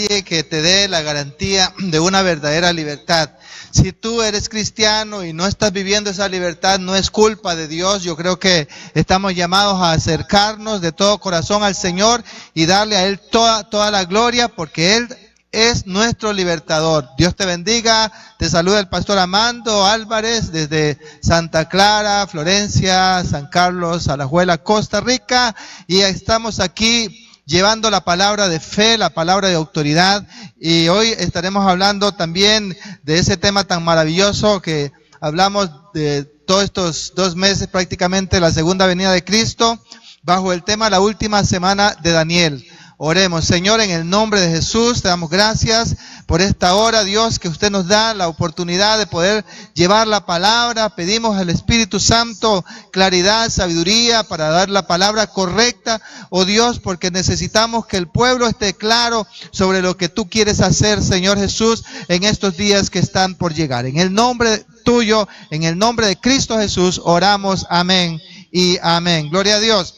que te dé la garantía de una verdadera libertad. Si tú eres cristiano y no estás viviendo esa libertad, no es culpa de Dios. Yo creo que estamos llamados a acercarnos de todo corazón al Señor y darle a Él toda la gloria, porque Él es nuestro libertador. Dios te bendiga. Te saluda el pastor Amando Álvarez desde Santa Clara, Florencia, San Carlos, Alajuela, Costa Rica. Y estamos aquí llevando la palabra de fe, la palabra de autoridad. Y hoy estaremos hablando también de ese tema tan maravilloso que hablamos de todos estos 2 meses prácticamente, la segunda venida de Cristo, bajo el tema la última semana de Daniel. Oremos. Señor, en el nombre de Jesús, te damos gracias por esta hora, Dios, que usted nos da la oportunidad de poder llevar la palabra. Pedimos al Espíritu Santo claridad, sabiduría para dar la palabra correcta, oh Dios, porque necesitamos que el pueblo esté claro sobre lo que tú quieres hacer, Señor Jesús, en estos días que están por llegar. En el nombre tuyo, en el nombre de Cristo Jesús, oramos. Amén y amén. Gloria a Dios.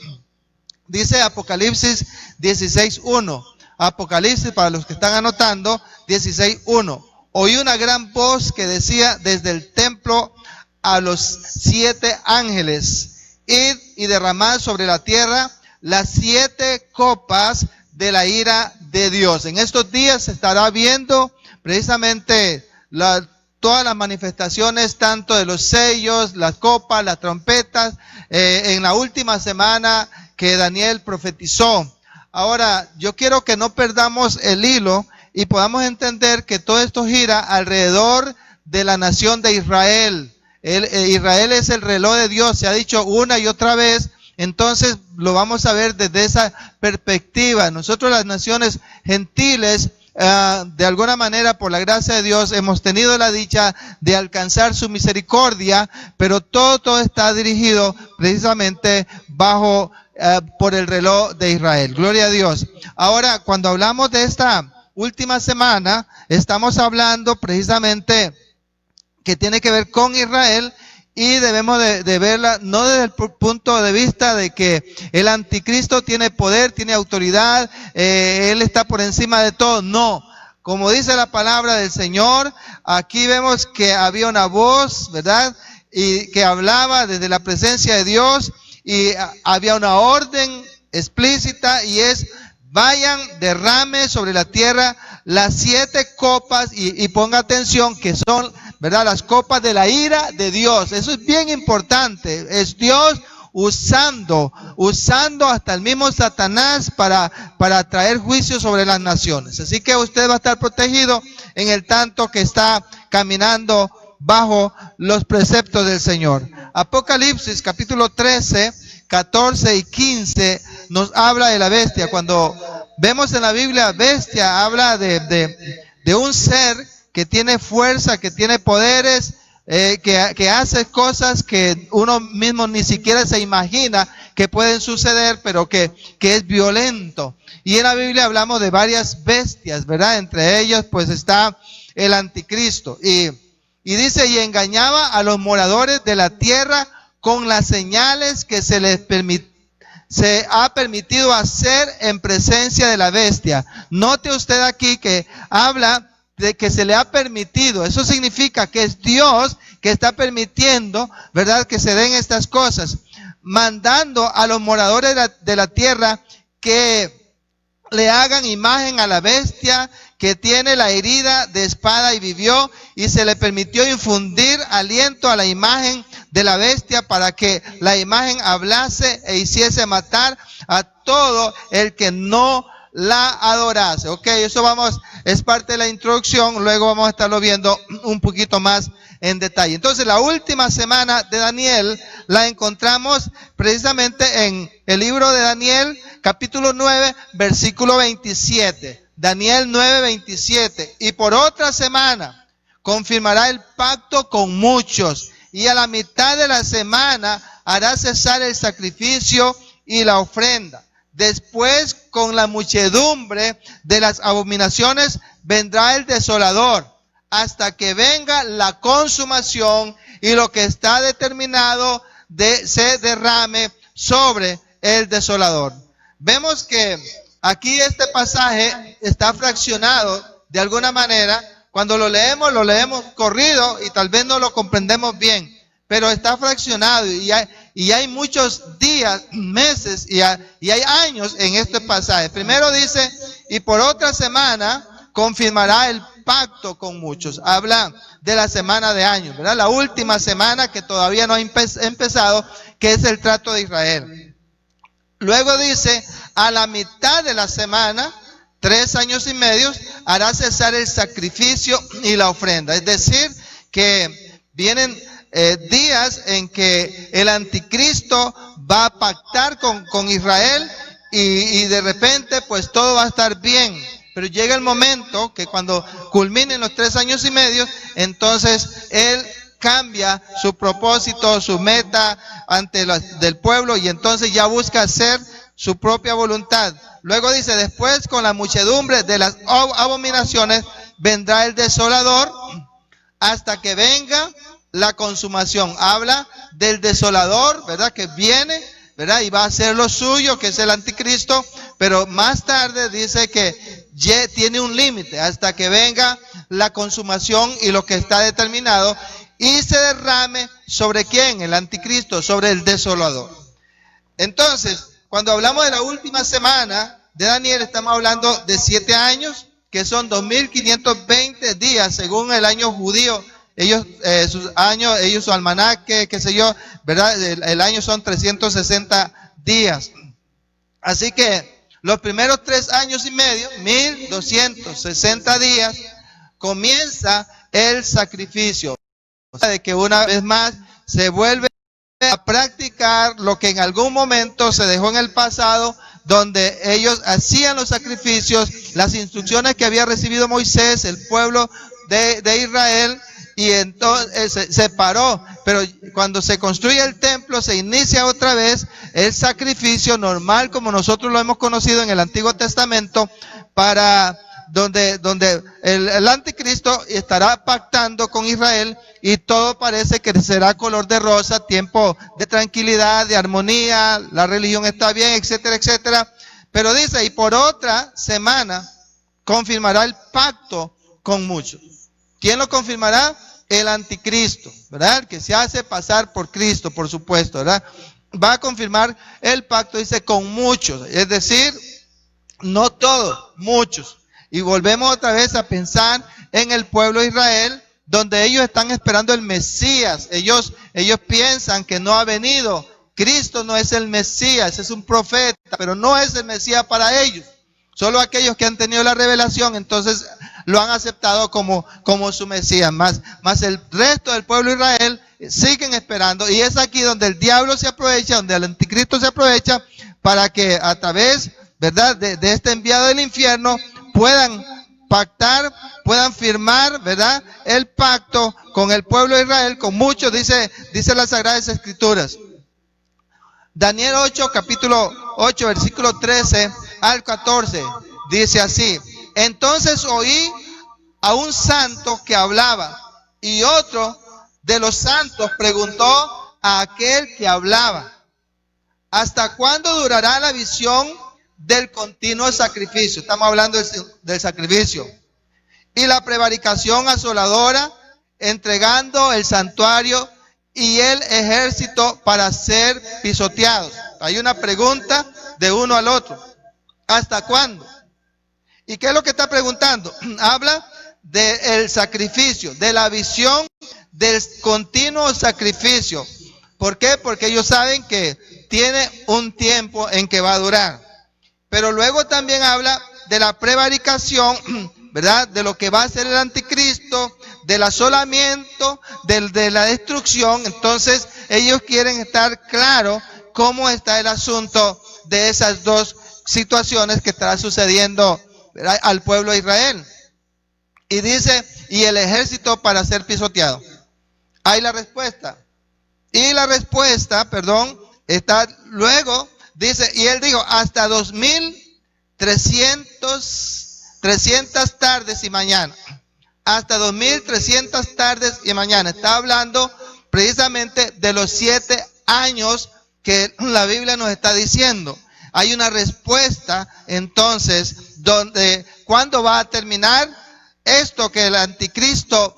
Dice Apocalipsis 16:1. Apocalipsis, para los que están anotando, 16:1. Oí una gran voz que decía desde el templo a los 7 ángeles: id y derramad sobre la tierra las 7 copas de la ira de Dios. En estos días se estará viendo precisamente todas las manifestaciones, tanto de los sellos, las copas, las trompetas, en la última semana que Daniel profetizó. Ahora, yo quiero que no perdamos el hilo y podamos entender que todo esto gira alrededor de la nación de Israel. Israel es el reloj de Dios, se ha dicho una y otra vez. Entonces lo vamos a ver desde esa perspectiva. Nosotros, las naciones gentiles, de alguna manera, por la gracia de Dios, hemos tenido la dicha de alcanzar su misericordia, pero todo está dirigido precisamente por el reloj de Israel. Gloria a Dios. Ahora, cuando hablamos de esta última semana, estamos hablando precisamente que tiene que ver con Israel, y debemos de verla no desde el punto de vista de que el anticristo tiene poder, tiene autoridad, él está por encima de todo. No, como dice la palabra del Señor, aquí vemos que había una voz, ¿verdad? Y que hablaba desde la presencia de Dios, y había una orden explícita, y es: vayan, derrame sobre la tierra las 7 copas, y ponga atención que son, ¿verdad?, las copas de la ira de Dios. Eso es bien importante. Es Dios usando hasta el mismo Satanás para traer juicio sobre las naciones. Así que usted va a estar protegido en el tanto que está caminando bajo los preceptos del Señor. Apocalipsis capítulo 13, 14 y 15 nos habla de la bestia. Cuando vemos en la Biblia bestia, habla de un ser que tiene fuerza, que tiene poderes, que hace cosas que uno mismo ni siquiera se imagina que pueden suceder, pero que es violento. Y en la Biblia hablamos de varias bestias, ¿verdad? Entre ellas pues está el anticristo. Y dice: y engañaba a los moradores de la tierra con las señales que se ha permitido hacer en presencia de la bestia. Note usted aquí que habla de que se le ha permitido. Eso significa que es Dios que está permitiendo, ¿verdad?, que se den estas cosas, mandando a los moradores de la tierra que le hagan imagen a la bestia que tiene la herida de espada y vivió, y se le permitió infundir aliento a la imagen de la bestia para que la imagen hablase e hiciese matar a todo el que no la adorase. Ok, eso es parte de la introducción. Luego vamos a estarlo viendo un poquito más en detalle. Entonces, la última semana de Daniel la encontramos precisamente en el libro de Daniel, capítulo 9, versículo 27. Daniel 9, 27. Y por otra semana confirmará el pacto con muchos, y a la mitad de la semana hará cesar el sacrificio y la ofrenda. Después, con la muchedumbre de las abominaciones, vendrá el desolador, hasta que venga la consumación y lo que está determinado se derrame sobre el desolador. Vemos que aquí este pasaje está fraccionado de alguna manera. Cuando lo leemos corrido y tal vez no lo comprendemos bien, pero está fraccionado y hay muchos días, meses y hay años en este pasaje. Primero dice, y por otra semana confirmará el pacto con muchos. Habla de la semana de años, ¿verdad? La última semana que todavía no ha empezado, que es el trato de Israel. Luego dice, a la mitad de la semana, 3 años y medio, hará cesar el sacrificio y la ofrenda. Es decir, que vienen días en que el anticristo va a pactar con Israel y de repente pues todo va a estar bien. Pero llega el momento que cuando culminen los 3 años y medio, entonces él cambia su propósito, su meta ante del pueblo y entonces ya busca hacer su propia voluntad. Luego dice, después con la muchedumbre de las abominaciones vendrá el desolador hasta que venga la consumación. Habla del desolador, ¿verdad? Que viene, ¿verdad? Y va a hacer lo suyo, que es el anticristo, pero más tarde dice que ya tiene un límite hasta que venga la consumación y lo que está determinado y se derrame sobre quién, el anticristo, sobre el desolador. Entonces, cuando hablamos de la última semana de Daniel, estamos hablando de 7 años, que son 2520 días según el año judío. Ellos, su almanaque, qué sé yo, ¿verdad? El año son 360 días. Así que los primeros 3 años y medio, 1260 días, comienza el sacrificio. O sea, de que una vez más se vuelve a practicar lo que en algún momento se dejó en el pasado, donde ellos hacían los sacrificios, las instrucciones que había recibido Moisés, el pueblo de Israel, y entonces se paró. Pero cuando se construye el templo, se inicia otra vez el sacrificio normal, como nosotros lo hemos conocido en el Antiguo Testamento, para donde el anticristo estará pactando con Israel y todo parece que será color de rosa, tiempo de tranquilidad, de armonía, la religión está bien, etcétera, etcétera. Pero dice, y por otra semana confirmará el pacto con muchos. ¿Quién lo confirmará? El anticristo, ¿verdad? El que se hace pasar por Cristo, por supuesto, ¿verdad? Va a confirmar el pacto, dice, con muchos, es decir, no todos, muchos. Y volvemos otra vez a pensar en el pueblo de Israel, donde ellos están esperando el Mesías. Ellos piensan que no ha venido. Cristo no es el Mesías, es un profeta, pero no es el Mesías para ellos. Solo aquellos que han tenido la revelación, entonces lo han aceptado como su Mesías. Más el resto del pueblo de Israel siguen esperando. Y es aquí donde el diablo se aprovecha, donde el anticristo se aprovecha, para que a través, ¿verdad?, de este enviado del infierno, puedan pactar, puedan firmar, ¿verdad?, el pacto con el pueblo de Israel, con muchos, dice las Sagradas Escrituras. Daniel 8, capítulo 8, versículo 13 al 14, dice así: entonces oí a un santo que hablaba, y otro de los santos preguntó a aquel que hablaba: ¿hasta cuándo durará la visión del continuo sacrificio? Estamos hablando del sacrificio. Y la prevaricación asoladora, entregando el santuario y el ejército para ser pisoteados. Hay una pregunta de uno al otro: ¿hasta cuándo? ¿Y qué es lo que está preguntando? Habla del sacrificio, de la visión del continuo sacrificio. ¿Por qué? Porque ellos saben que tiene un tiempo en que va a durar. Pero luego también habla de la prevaricación, ¿verdad? De lo que va a ser el anticristo, del asolamiento, de la destrucción. Entonces ellos quieren estar claros cómo está el asunto de esas dos situaciones que estará sucediendo, ¿verdad?, al pueblo de Israel. Y dice, y el ejército para ser pisoteado. Hay la respuesta. Y la respuesta, está luego, dice, y él dijo, hasta 2300 tardes y mañana. Hasta 2300 tardes y mañana. Está hablando precisamente de los 7 años que la Biblia nos está diciendo. hay una respuesta. Entonces, ¿cuándo va a terminar esto que el anticristo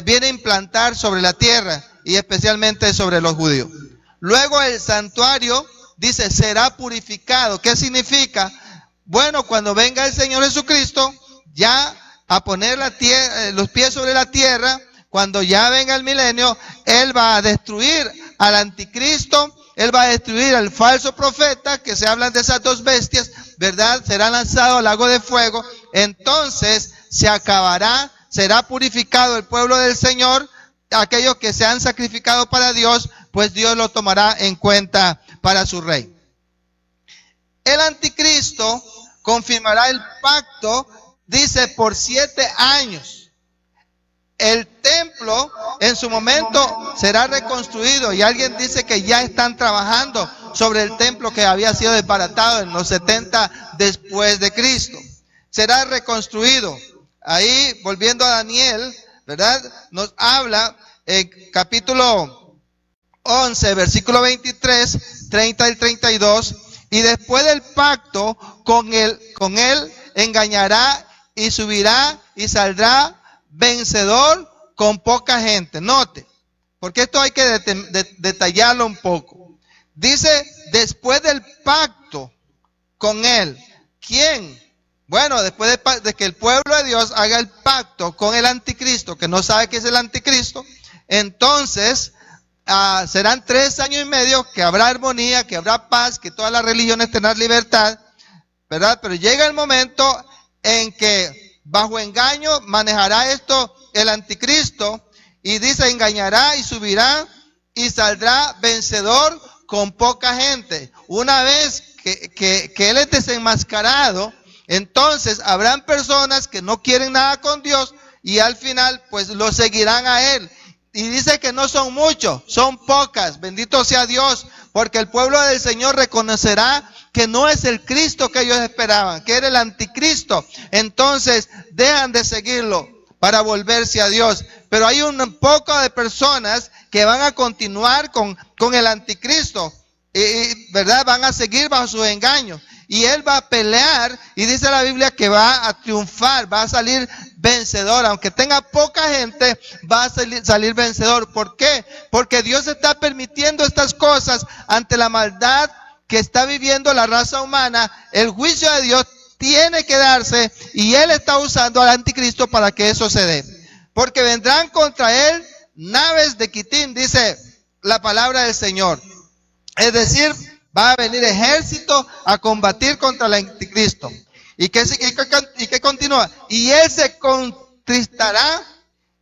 viene a implantar sobre la tierra y especialmente sobre los judíos? Luego el santuario, dice, será purificado. ¿Qué significa? Bueno, cuando venga el Señor Jesucristo, ya a poner los pies sobre la tierra, cuando ya venga el milenio, Él va a destruir al anticristo, Él va a destruir al falso profeta, que se hablan de esas dos bestias, ¿verdad? Será lanzado al lago de fuego. Entonces se acabará, será purificado el pueblo del Señor, aquellos que se han sacrificado para Dios, pues Dios lo tomará en cuenta para su rey. El anticristo confirmará el pacto, dice, por 7 años. El templo en su momento será reconstruido y alguien dice que ya están trabajando sobre el templo que había sido desbaratado en los 70 después de Cristo. Será reconstruido. Ahí, volviendo a Daniel, ¿verdad? Nos habla en capítulo 11, versículo 23, 30 y 32. Y después del pacto, con él engañará y subirá y saldrá vencedor con poca gente. Note, porque esto hay que detallarlo un poco. Dice, después del pacto con él. ¿Quién? Bueno, después de que el pueblo de Dios haga el pacto con el anticristo, que no sabe qué es el anticristo, entonces serán 3 años y medio que habrá armonía, que habrá paz, que todas las religiones tendrán libertad, ¿verdad? Pero llega el momento en que bajo engaño manejará esto el anticristo y dice, engañará y subirá y saldrá vencedor con poca gente. Una vez que él es desenmascarado, entonces habrán personas que no quieren nada con Dios y al final pues lo seguirán a él. Y dice que no son muchos, son pocas. Bendito sea Dios, porque el pueblo del Señor reconocerá que no es el Cristo que ellos esperaban, que era el anticristo. Entonces dejan de seguirlo para volverse a Dios. Pero hay un poco de personas que van a continuar con el anticristo, ¿verdad? Van a seguir bajo sus engaños. Y él va a pelear y dice la Biblia que va a triunfar, va a salir vencedor. Aunque tenga poca gente, va a salir vencedor. ¿Por qué? Porque Dios está permitiendo estas cosas ante la maldad que está viviendo la raza humana. El juicio de Dios tiene que darse y Él está usando al anticristo para que eso se dé. Porque vendrán contra Él naves de Quitín, dice la palabra del Señor. Es decir, va a venir ejército a combatir contra el anticristo. ¿Y qué continúa? Y él se contristará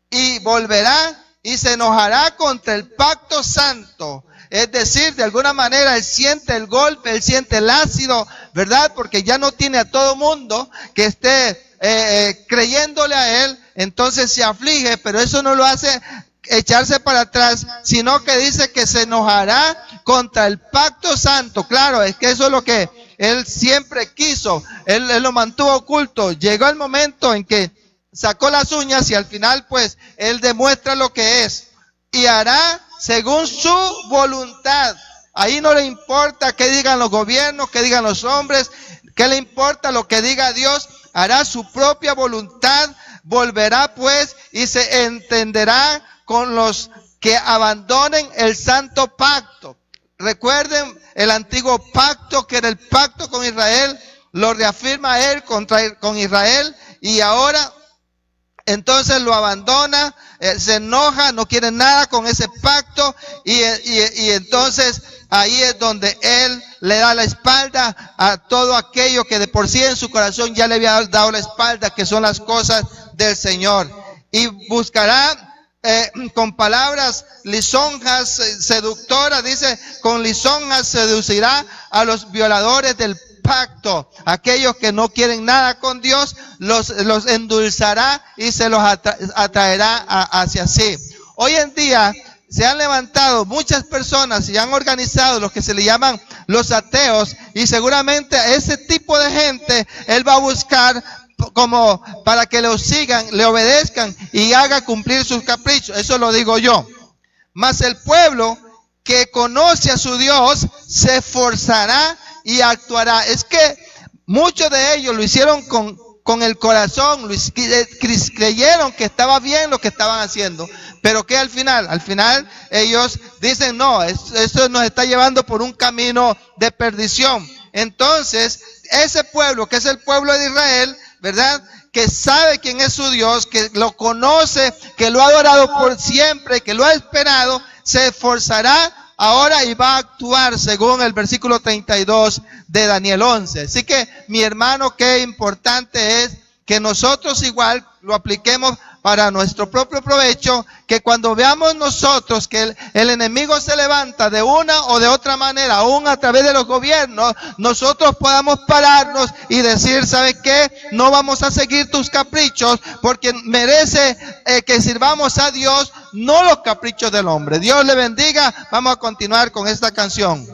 y volverá y se enojará contra el pacto santo. Es decir, de alguna manera él siente el golpe, él siente el ácido, ¿verdad? Porque ya no tiene a todo mundo que esté creyéndole a él. Entonces se aflige, pero eso no lo hace echarse para atrás, sino que dice que se enojará contra el pacto santo. Claro, es que eso es lo que él siempre quiso, él lo mantuvo oculto. Llegó el momento en que sacó las uñas y al final pues él demuestra lo que es y hará según su voluntad. Ahí no le importa qué digan los gobiernos, qué digan los hombres, qué le importa lo que diga Dios. Hará su propia voluntad, volverá pues y se entenderá con los que abandonen el santo pacto. Recuerden el antiguo pacto, que era el pacto con Israel, lo reafirma él con Israel y ahora entonces lo abandona, se enoja, no quiere nada con ese pacto y entonces ahí es donde él le da la espalda a todo aquello que de por sí en su corazón ya le había dado la espalda, que son las cosas del Señor. Y buscará con palabras lisonjas, seductoras, dice, con lisonjas seducirá a los violadores del pacto, aquellos que no quieren nada con Dios, los endulzará y se los atraerá hacia sí. Hoy en día se han levantado muchas personas y han organizado los que se le llaman los ateos, y seguramente a ese tipo de gente él va a buscar como para que lo sigan, le obedezcan y haga cumplir sus caprichos. Eso lo digo yo. Mas el pueblo que conoce a su Dios se esforzará y actuará. Es que muchos de ellos lo hicieron con el corazón, creyeron que estaba bien lo que estaban haciendo, pero que al final ellos dicen, no, eso nos está llevando por un camino de perdición. Entonces, ese pueblo, que es el pueblo de Israel, ¿verdad?, que sabe quién es su Dios, que lo conoce, que lo ha adorado por siempre, que lo ha esperado, se esforzará ahora y va a actuar según el versículo 32 de Daniel 11. Así que, mi hermano, qué importante es que nosotros igual lo apliquemos para nuestro propio provecho, que cuando veamos nosotros que el enemigo se levanta de una o de otra manera, aún a través de los gobiernos, nosotros podamos pararnos y decir, ¿sabes qué? No vamos a seguir tus caprichos, porque merece que sirvamos a Dios, no los caprichos del hombre. Dios le bendiga. Vamos a continuar con esta canción.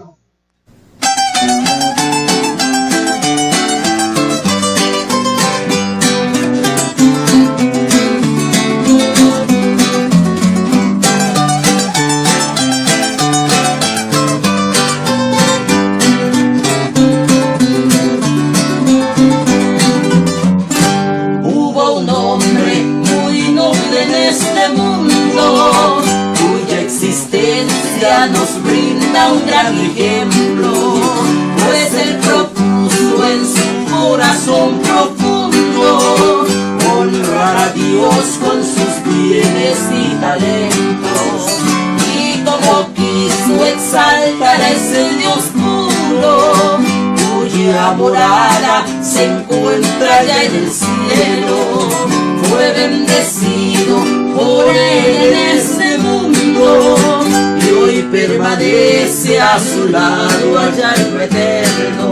Nos brinda un gran ejemplo, pues Él propuso en su corazón profundo honrar a Dios con sus bienes y talentos, y como quiso exaltar a ese Dios puro, cuya morada se encuentra ya en el cielo. Fue bendecido por Él en este mundo, y hoy permanece a su lado allá en lo eterno.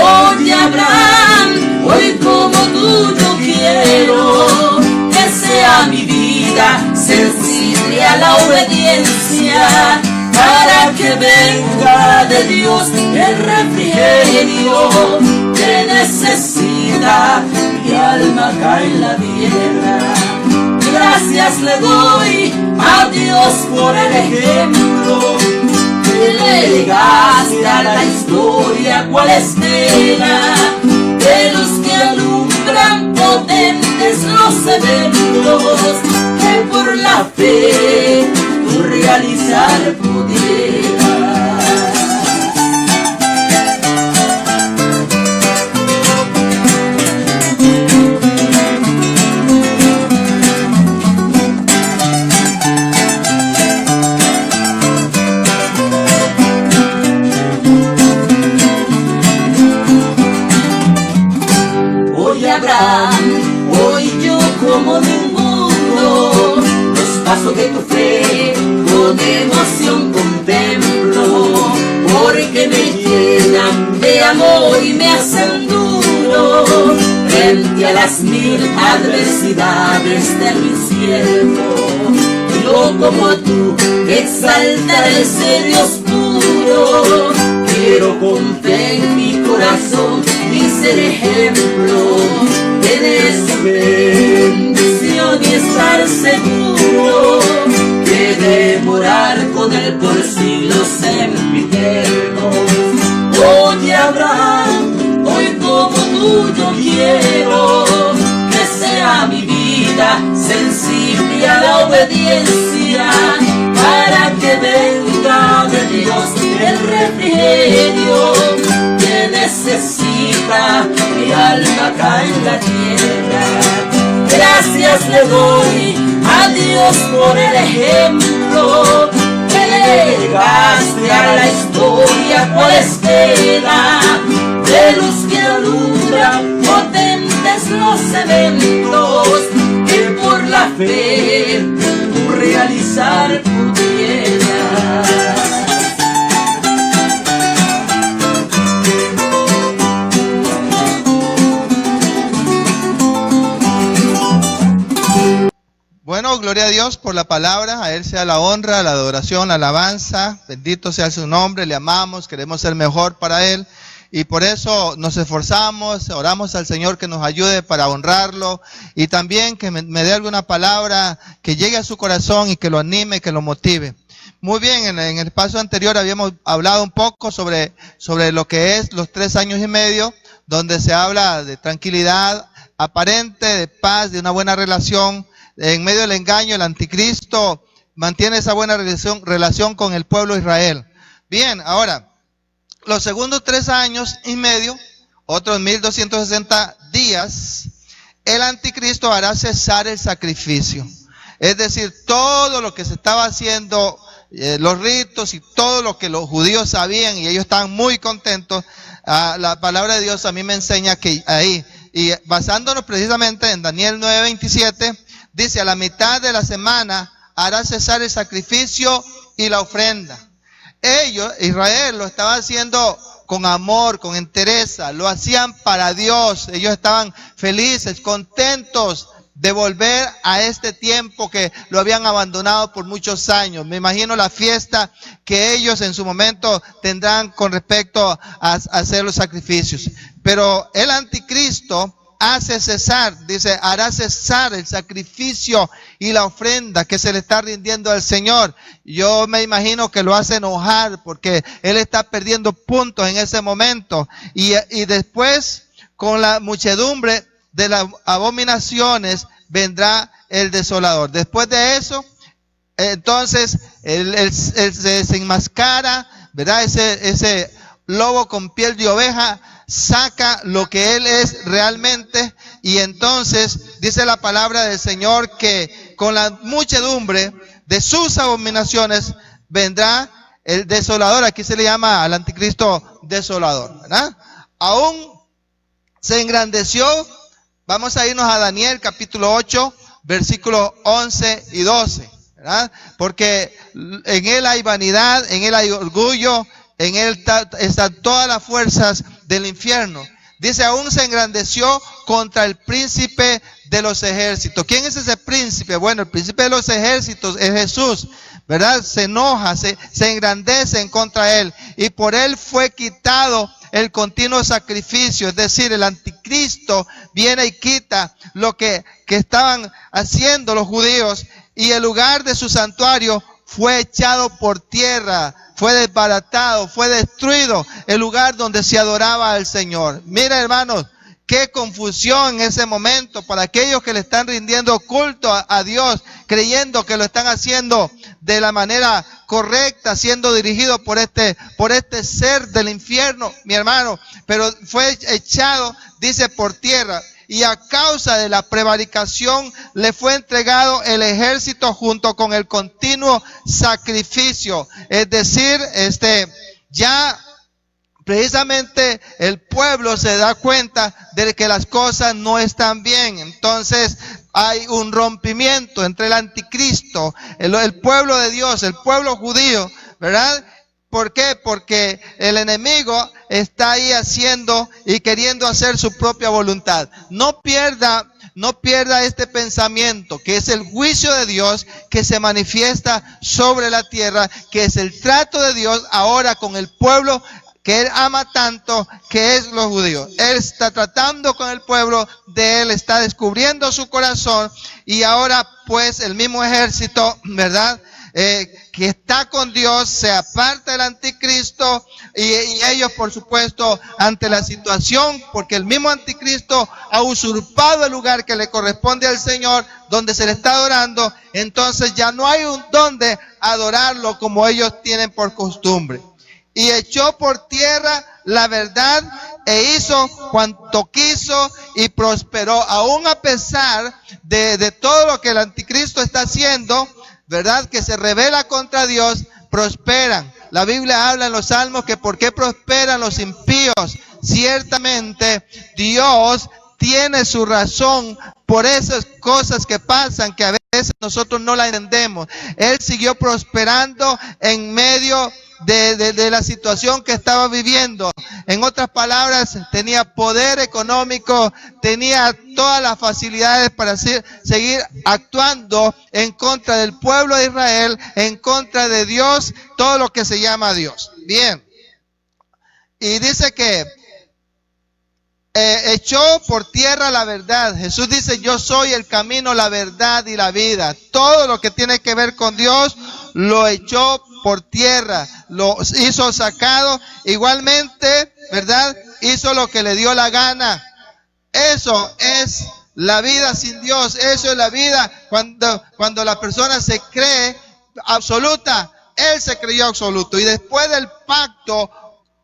Oye, Abraham, hoy como tú yo quiero que sea mi vida sensible a la obediencia, para que venga de Dios el refrigerio que necesita mi alma acá en la tierra. Gracias le doy a Dios por el ejemplo que le legaste a la historia, cual estela de los que alumbran potentes los eventos que por la fe tú realizar pudieras. Hoy yo como ninguno los pasos de tu fe con emoción contemplo, porque me llenan de amor y me hacen duro frente a las mil adversidades de mi siervo. Yo como tú exaltaré ese Dios puro, quiero con fe en mi corazón y ser ejemplo, tener su bendición y estar seguro que de morar con Él por siglos sempiternos. Oye, Abraham, hoy como tú yo quiero que sea mi vida sensible a la obediencia, para que venga de Dios el refrigerio que necesita mi alma acá en la tierra. Gracias le doy a Dios por el ejemplo que le legaste a la historia, cual estela de los que alumbran potentes los eventos que por la fe tú realizar pudieras. Bueno, gloria a Dios por la palabra, a Él sea la honra, la adoración, la alabanza, bendito sea su nombre, le amamos, queremos ser mejor para Él y por eso nos esforzamos, oramos al Señor que nos ayude para honrarlo y también que me dé alguna palabra que llegue a su corazón y que lo anime, que lo motive. Muy bien, en el paso anterior habíamos hablado un poco sobre lo que es los 3 años y medio, donde se habla de tranquilidad aparente, de paz, de una buena relación. En medio del engaño, el anticristo mantiene esa buena relación con el pueblo de Israel. Bien, ahora, los segundos 3 años y medio, otros 1260 días, el anticristo hará cesar el sacrificio. Es decir, todo lo que se estaba haciendo, los ritos y todo lo que los judíos sabían, y ellos estaban muy contentos. La palabra de Dios a mí me enseña que ahí, y basándonos precisamente en Daniel 9:27, dice: a la mitad de la semana hará cesar el sacrificio y la ofrenda. Ellos, Israel, lo estaba haciendo con amor, con entereza, lo hacían para Dios. Ellos estaban felices, contentos de volver a este tiempo que lo habían abandonado por muchos años. Me imagino la fiesta que ellos en su momento tendrán con respecto a hacer los sacrificios. Pero el anticristo hace cesar, dice, hará cesar el sacrificio y la ofrenda que se le está rindiendo al Señor. Yo me imagino que lo hace enojar porque él está perdiendo puntos en ese momento. Y después, con la muchedumbre de las abominaciones, vendrá el desolador. Después de eso, entonces, él se desenmascara, ¿verdad? Ese lobo con piel de oveja saca lo que él es realmente, y entonces dice la palabra del Señor que con la muchedumbre de sus abominaciones vendrá el desolador. Aquí se le llama al anticristo desolador, ¿verdad? Aún se engrandeció. Vamos a irnos a Daniel capítulo 8, versículos 11 y 12, ¿verdad? Porque en él hay vanidad, en él hay orgullo, en él están todas las fuerzas del infierno. Dice: aún se engrandeció contra el príncipe de los ejércitos. ¿Quién es ese príncipe? Bueno, el príncipe de los ejércitos es Jesús, ¿verdad? Se enoja, se engrandece en contra de él, y por él fue quitado el continuo sacrificio. Es decir, el anticristo viene y quita lo que estaban haciendo los judíos, y el lugar de su santuario fue echado por tierra, fue desbaratado, fue destruido el lugar donde se adoraba al Señor. Mira, hermanos, qué confusión en ese momento para aquellos que le están rindiendo culto a Dios, creyendo que lo están haciendo de la manera correcta, siendo dirigido por este ser del infierno, mi hermano. Pero fue echado, dice, por tierra. Y a causa de la prevaricación le fue entregado el ejército junto con el continuo sacrificio. Es decir, ya precisamente el pueblo se da cuenta de que las cosas no están bien. Entonces hay un rompimiento entre el anticristo, el pueblo de Dios, el pueblo judío, ¿verdad? ¿Por qué? Porque el enemigo está ahí haciendo y queriendo hacer su propia voluntad. No pierda este pensamiento, que es el juicio de Dios que se manifiesta sobre la tierra, que es el trato de Dios ahora con el pueblo que Él ama tanto, que es los judíos. Él está tratando con el pueblo de Él, está descubriendo su corazón, y ahora pues el mismo ejército, ¿verdad?, que está con Dios, se aparta del anticristo, y ellos, por supuesto, ante la situación, porque el mismo anticristo ha usurpado el lugar que le corresponde al Señor, donde se le está adorando, entonces ya no hay un donde adorarlo como ellos tienen por costumbre. Y echó por tierra la verdad e hizo cuanto quiso y prosperó. Aún a pesar de todo lo que el anticristo está haciendo, ¿verdad?, que se rebela contra Dios, prosperan. La Biblia habla en los Salmos que ¿por qué prosperan los impíos? Ciertamente Dios tiene su razón por esas cosas que pasan, que a veces nosotros no la entendemos. Él siguió prosperando en medio de la situación que estaba viviendo. En otras palabras, tenía poder económico, tenía todas las facilidades para seguir actuando en contra del pueblo de Israel, en contra de Dios, todo lo que se llama Dios. Bien. Y dice que echó por tierra la verdad. Jesús dice: yo soy el camino, la verdad y la vida. Todo lo que tiene que ver con Dios lo echó por tierra, lo hizo sacado. Igualmente, ¿verdad? Hizo lo que le dio la gana. Eso es la vida sin Dios. Eso es la vida cuando la persona se cree absoluta. Él se creyó absoluto. Y después del pacto,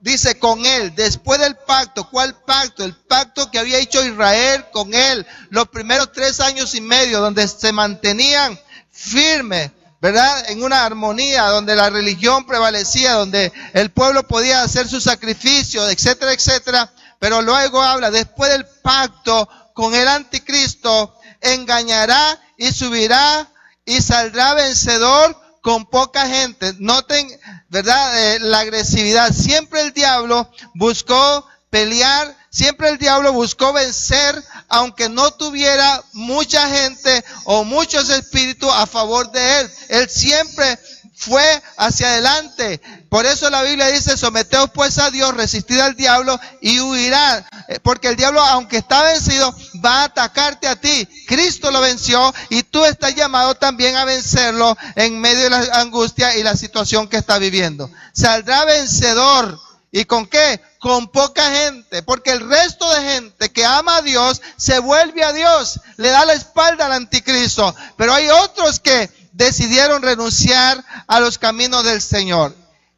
dice con él, después del pacto. ¿Cuál pacto? El pacto que había hecho Israel con él los primeros 3 años y medio, donde se mantenían firmes, ¿verdad? En una armonía, donde la religión prevalecía, donde el pueblo podía hacer sus sacrificios, etcétera, etcétera. Pero luego habla, después del pacto con el anticristo, engañará y subirá y saldrá vencedor con poca gente. Noten, ¿verdad? La agresividad. Siempre el diablo buscó pelear, siempre el diablo buscó vencer, aunque no tuviera mucha gente o muchos espíritus a favor de él. Él siempre fue hacia adelante. Por eso la Biblia dice, someteos pues a Dios, resistid al diablo y huirá. Porque el diablo, aunque está vencido, va a atacarte a ti. Cristo lo venció y tú estás llamado también a vencerlo en medio de la angustia y la situación que está viviendo. Saldrá vencedor. ¿Y con qué? Con poca gente, porque el resto de gente que ama a Dios se vuelve a Dios, le da la espalda al anticristo. Pero hay otros que decidieron renunciar a los caminos del Señor.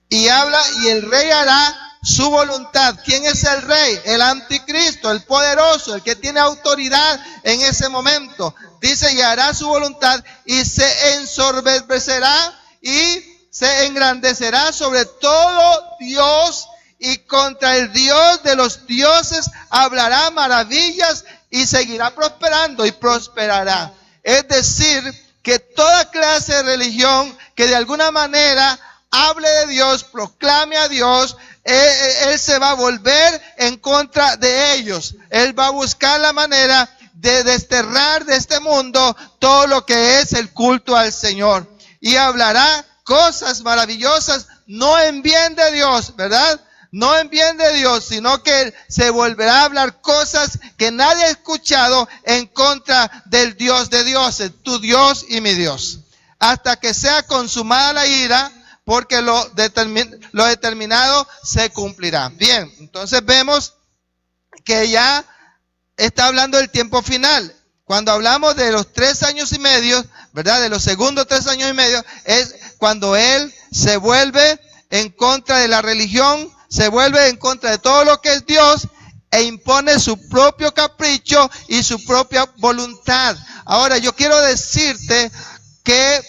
Y habla, y el rey hará su voluntad. ¿Quién es el rey? El anticristo, el poderoso, el que tiene autoridad en ese momento. Dice, y hará su voluntad y se ensorbecerá y se engrandecerá sobre todo Dios, y contra el Dios de los dioses hablará maravillas y seguirá prosperando y prosperará. Es decir, que toda clase de religión que de alguna manera hable de Dios, proclame a Dios, él se va a volver en contra de ellos. Él va a buscar la manera de desterrar de este mundo todo lo que es el culto al Señor. Y hablará cosas maravillosas, no en bien de Dios, ¿verdad? No en bien de Dios, sino que se volverá a hablar cosas que nadie ha escuchado en contra del Dios de dioses, tu Dios y mi Dios. Hasta que sea consumada la ira, porque lo determinado se cumplirá. Bien, entonces vemos que ya está hablando del tiempo final. Cuando hablamos de los 3 años y medio, ¿verdad? De los segundos 3 años y medio, es cuando Él se vuelve en contra de la religión, se vuelve en contra de todo lo que es Dios e impone su propio capricho y su propia voluntad. Ahora, yo quiero decirte que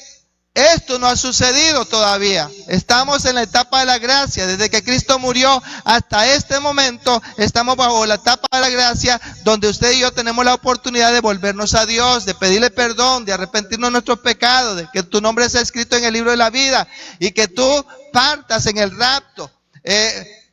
esto no ha sucedido todavía. Estamos en la etapa de la gracia. Desde que Cristo murió hasta este momento, estamos bajo la etapa de la gracia, donde usted y yo tenemos la oportunidad de volvernos a Dios, de pedirle perdón, de arrepentirnos de nuestros pecados, de que tu nombre sea escrito en el libro de la vida y que tú partas en el rapto.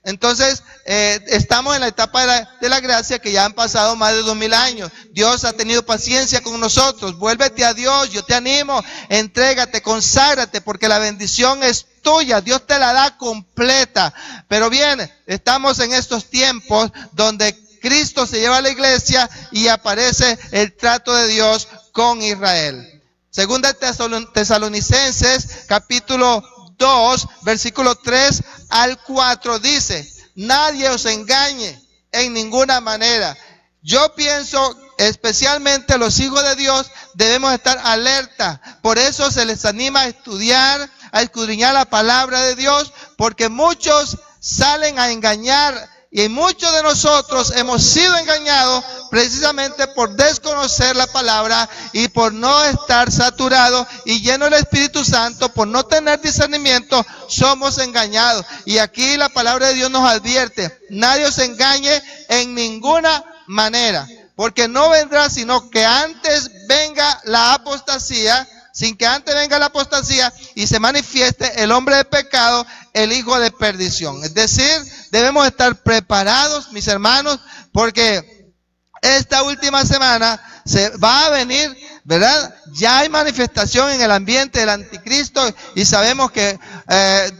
Entonces, estamos en la etapa de la gracia, que ya han pasado más de 2000 años. Dios ha tenido paciencia con nosotros. Vuélvete a Dios, yo te animo, entrégate, conságrate, porque la bendición es tuya. Dios te la da completa. Pero bien, estamos en estos tiempos donde Cristo se lleva a la iglesia y aparece el trato de Dios con Israel. Segunda Tesalonicenses, capítulo 2, versículo 3 al 4 dice: nadie os engañe en ninguna manera. Yo pienso, especialmente los hijos de Dios, debemos estar alerta. Por eso se les anima a estudiar, a escudriñar la palabra de Dios, porque muchos salen a engañar. Y muchos de nosotros hemos sido engañados precisamente por desconocer la palabra y por no estar saturados y llenos del Espíritu Santo, por no tener discernimiento, somos engañados. Y aquí la palabra de Dios nos advierte: nadie os engañe en ninguna manera, porque no vendrá sino que antes venga la apostasía, sin que antes venga la apostasía y se manifieste el hombre de pecado, el hijo de perdición. Es decir, debemos estar preparados, mis hermanos, porque esta última semana se va a venir, ¿verdad? Ya hay manifestación en el ambiente del anticristo y sabemos que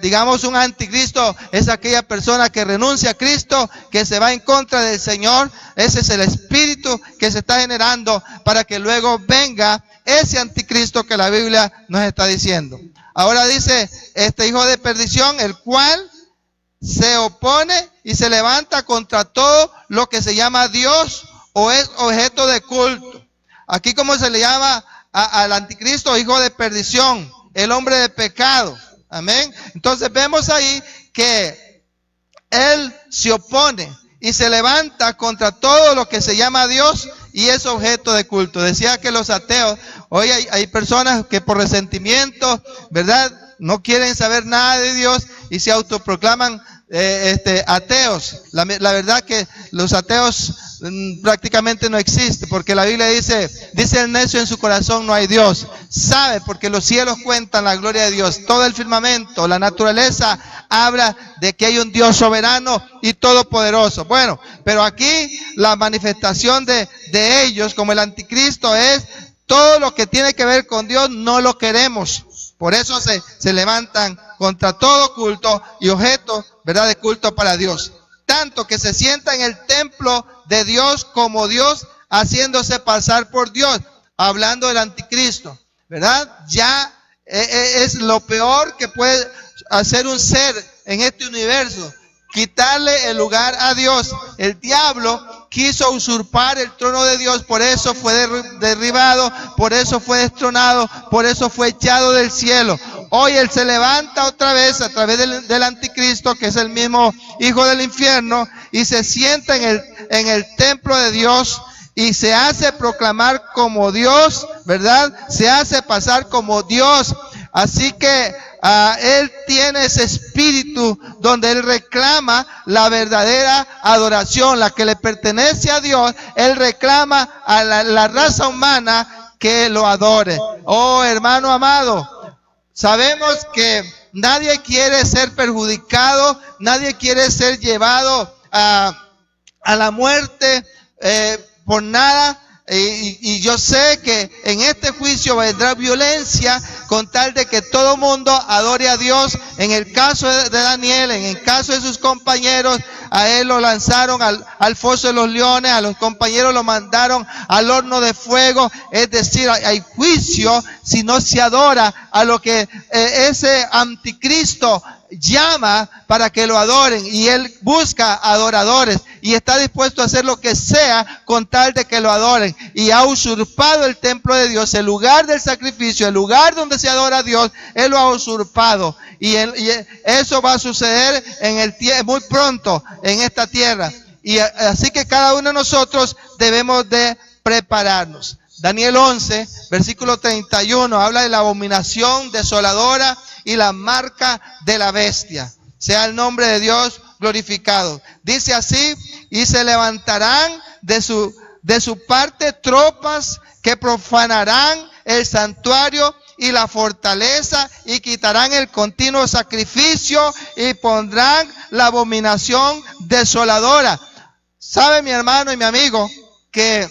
digamos, un anticristo es aquella persona que renuncia a Cristo, que se va en contra del Señor. Ese es el espíritu que se está generando para que luego venga ese anticristo que la Biblia nos está diciendo. Ahora dice, este hijo de perdición, el cual se opone y se levanta contra todo lo que se llama Dios o es objeto de culto. Aquí como se le llama al anticristo, hijo de perdición, el hombre de pecado. Amén. Entonces vemos ahí que él se opone y se levanta contra todo lo que se llama Dios y es objeto de culto. Decía que los ateos, hoy hay personas que por resentimiento, ¿verdad?, no quieren saber nada de Dios y se autoproclaman ateos. La verdad que los ateos prácticamente no existen, porque la Biblia dice el necio en su corazón no hay Dios. Sabe, porque los cielos cuentan la gloria de Dios, todo el firmamento, la naturaleza habla de que hay un Dios soberano y todopoderoso. Bueno, pero aquí la manifestación de ellos como el anticristo es todo lo que tiene que ver con Dios no lo queremos. Por eso se levantan contra todo culto y objeto, ¿verdad?, de culto para Dios. Tanto que se sienta en el templo de Dios como Dios, haciéndose pasar por Dios, hablando del anticristo, ¿verdad? Ya es lo peor que puede hacer un ser en este universo, quitarle el lugar a Dios. El diablo quiso usurpar el trono de Dios, por eso fue derribado, por eso fue destronado, por eso fue echado del cielo. Hoy él se levanta otra vez a través del anticristo, que es el mismo hijo del infierno, y se sienta en el templo de Dios y se hace proclamar como Dios, ¿verdad? Se hace pasar como Dios. Así que él tiene ese espíritu donde él reclama la verdadera adoración, la que le pertenece a Dios. Él reclama a la raza humana que lo adore. Oh, hermano amado, sabemos que nadie quiere ser perjudicado, nadie quiere ser llevado a la muerte por nada. Y yo sé que en este juicio vendrá violencia con tal de que todo mundo adore a Dios. En el caso de Daniel, en el caso de sus compañeros, a él lo lanzaron al foso de los leones, a los compañeros lo mandaron al horno de fuego. Es decir, hay juicio si no se adora a lo que ese anticristo llama para que lo adoren, y él busca adoradores y está dispuesto a hacer lo que sea con tal de que lo adoren, y ha usurpado el templo de Dios, el lugar del sacrificio, el lugar donde se adora a Dios. Él lo ha usurpado y eso va a suceder muy pronto en esta tierra, y así que cada uno de nosotros debemos de prepararnos. Daniel 11, versículo 31, habla de la abominación desoladora y la marca de la bestia. Sea el nombre de Dios glorificado. Dice así: y se levantarán de su parte tropas que profanarán el santuario y la fortaleza, y quitarán el continuo sacrificio y pondrán la abominación desoladora. ¿Sabe, mi hermano y mi amigo, que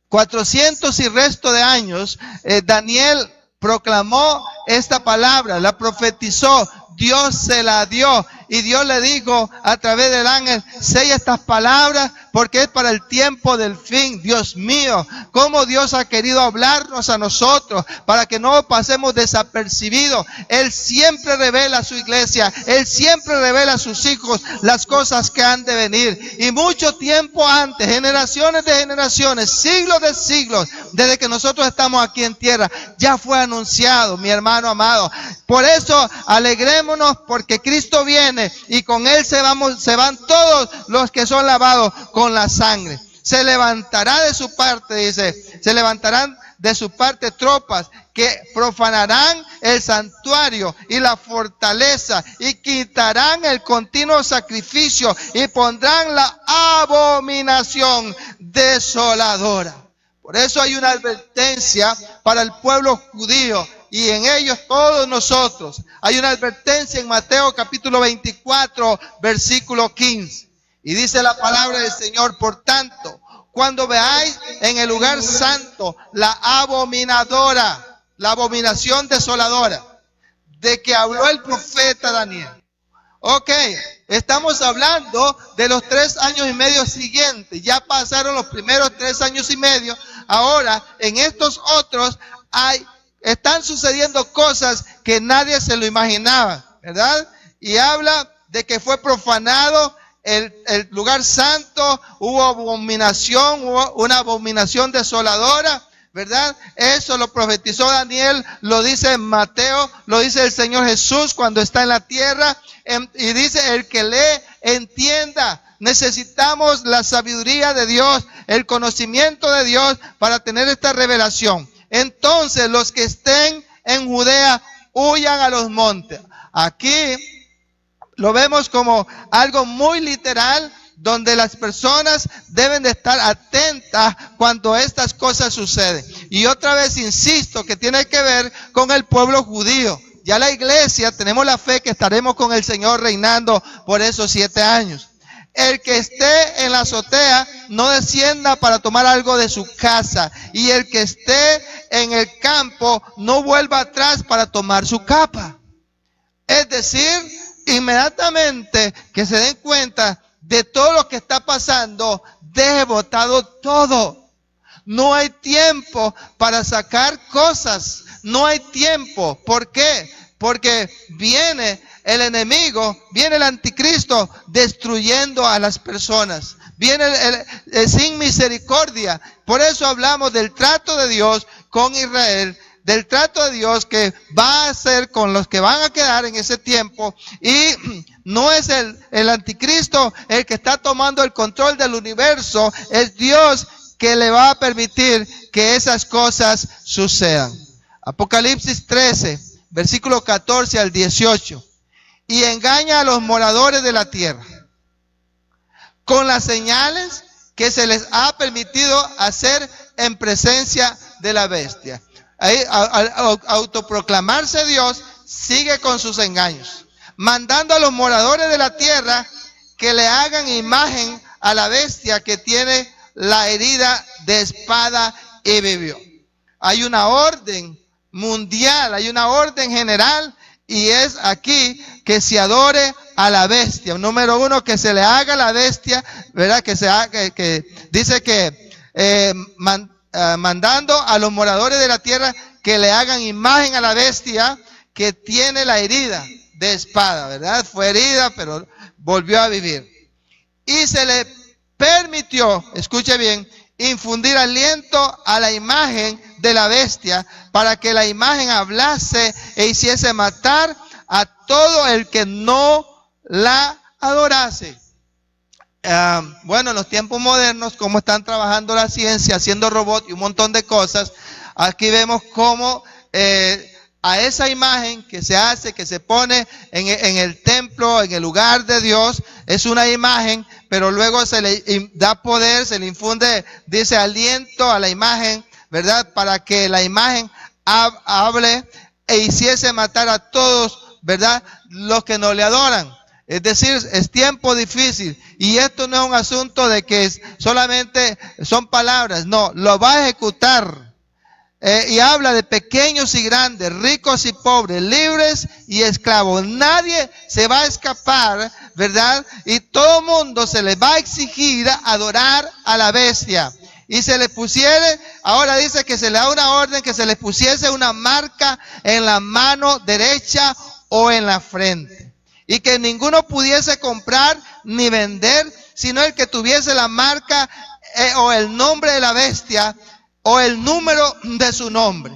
400 y resto de años Daniel proclamó esta palabra, la profetizó, Dios se la dio, y Dios le dijo a través del ángel: sella estas palabras porque es para el tiempo del fin. Dios mío, cómo Dios ha querido hablarnos a nosotros para que no pasemos desapercibidos. Él siempre revela a su iglesia, Él siempre revela a sus hijos las cosas que han de venir. Y mucho tiempo antes, generaciones de generaciones, siglos de siglos, desde que nosotros estamos aquí en tierra, ya fue anunciado, mi hermano amado. Por eso alegrémonos, porque Cristo viene y con Él se van todos los que son lavados con la sangre. Se levantará de su parte, dice, se levantarán de su parte tropas que profanarán el santuario y la fortaleza, y quitarán el continuo sacrificio y pondrán la abominación desoladora. Por eso hay una advertencia para el pueblo judío, y en ellos todos nosotros. Hay una advertencia en Mateo capítulo 24, versículo 15. Y dice la palabra del Señor: por tanto, cuando veáis en el lugar santo la abominación desoladora, de que habló el profeta Daniel. Ok, estamos hablando de los 3 años y medio siguientes. Ya pasaron los primeros 3 años y medio. Ahora, en estos otros están sucediendo cosas que nadie se lo imaginaba, ¿verdad? Y habla de que fue profanado el lugar santo, hubo abominación, hubo una abominación desoladora, ¿verdad? Eso lo profetizó Daniel, lo dice Mateo, lo dice el Señor Jesús cuando está en la tierra, y dice: el que lee, entienda. Necesitamos la sabiduría de Dios, el conocimiento de Dios para tener esta revelación. Entonces, los que estén en Judea, huyan a los montes. Aquí lo vemos como algo muy literal, donde las personas deben de estar atentas cuando estas cosas suceden. Y otra vez insisto que tiene que ver con el pueblo judío. Ya la iglesia tenemos la fe que estaremos con el Señor reinando por esos 7 años. El que esté en la azotea no descienda para tomar algo de su casa, y el que esté en el campo no vuelva atrás para tomar su capa. Es decir, inmediatamente que se den cuenta de todo lo que está pasando, deje botado todo. No hay tiempo para sacar cosas, no hay tiempo. ¿Por qué? Porque viene el enemigo, viene el anticristo destruyendo a las personas. Viene el sin misericordia. Por eso hablamos del trato de Dios con Israel, del trato de Dios que va a hacer con los que van a quedar en ese tiempo. Y no es el anticristo el que está tomando el control del universo, es Dios que le va a permitir que esas cosas sucedan. Apocalipsis 13, versículo 14 al 18. Y engaña a los moradores de la tierra con las señales que se les ha permitido hacer en presencia de la bestia. Ahí, al autoproclamarse Dios, sigue con sus engaños, mandando a los moradores de la tierra que le hagan imagen a la bestia que tiene la herida de espada y vivió. Hay una orden mundial, hay una orden general, y es aquí que se adore a la bestia. Número 1, que se le haga a la bestia, ¿verdad? Que se haga, que dice que mandando a los moradores de la tierra que le hagan imagen a la bestia que tiene la herida de espada, ¿verdad? Fue herida, pero volvió a vivir. Y se le permitió, escuche bien, infundir aliento a la imagen de la bestia para que la imagen hablase e hiciese matar a todo el que no la adorase. Bueno, en los tiempos modernos, como están trabajando la ciencia, haciendo robots y un montón de cosas, aquí vemos cómo a esa imagen que se hace, que se pone en el templo, en el lugar de Dios, es una imagen, pero luego se le da poder, se le infunde, dice, aliento a la imagen, ¿verdad? Para que la imagen hable e hiciese matar a todos, ¿verdad? Los que no le adoran. Es decir, es tiempo difícil, y esto no es un asunto de que solamente son palabras, no, lo va a ejecutar. Y habla de pequeños y grandes, ricos y pobres, libres y esclavos. Nadie se va a escapar, ¿verdad? Y todo mundo se le va a exigir adorar a la bestia. Y se le pusiere, ahora dice que se le da una orden que se le pusiese una marca en la mano derecha o en la frente. Y que ninguno pudiese comprar ni vender, sino el que tuviese la marca o el nombre de la bestia o el número de su nombre.